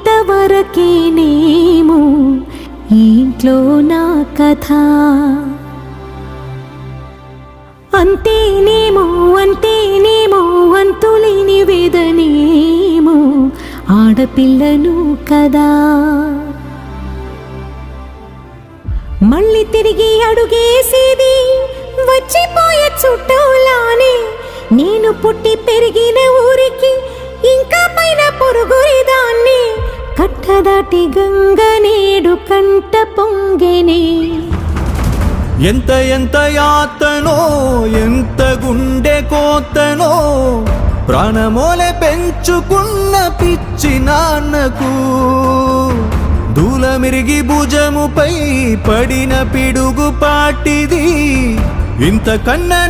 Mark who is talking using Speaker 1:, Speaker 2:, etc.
Speaker 1: ఇంతవరకేనేమో ఇంట్లో నా కథ. అంతేనేమో అంతేనేమో అంతులేని వేదనేమో ఆడపిల్లను కదా. మళ్ళీ తిరిగి అడుగేసేది వచ్చిపోయే చుట్టూలానే. నేను పుట్టి పెరిగిన ఊరికి ఇంకా పైన పొరుగురిదాన్ని. కట్టదాటి గంగ నేడు కంట పొంగెనే.
Speaker 2: ఎంత ఎంత యాతనో ఎంత గుండె కోతనో ప్రాణమోలే పెంచుకున్న పిచ్చి నాన్నకు. దూలమిరిగి భుజముపై పడిన పిడుగు పాటిది ఇంతకన్నా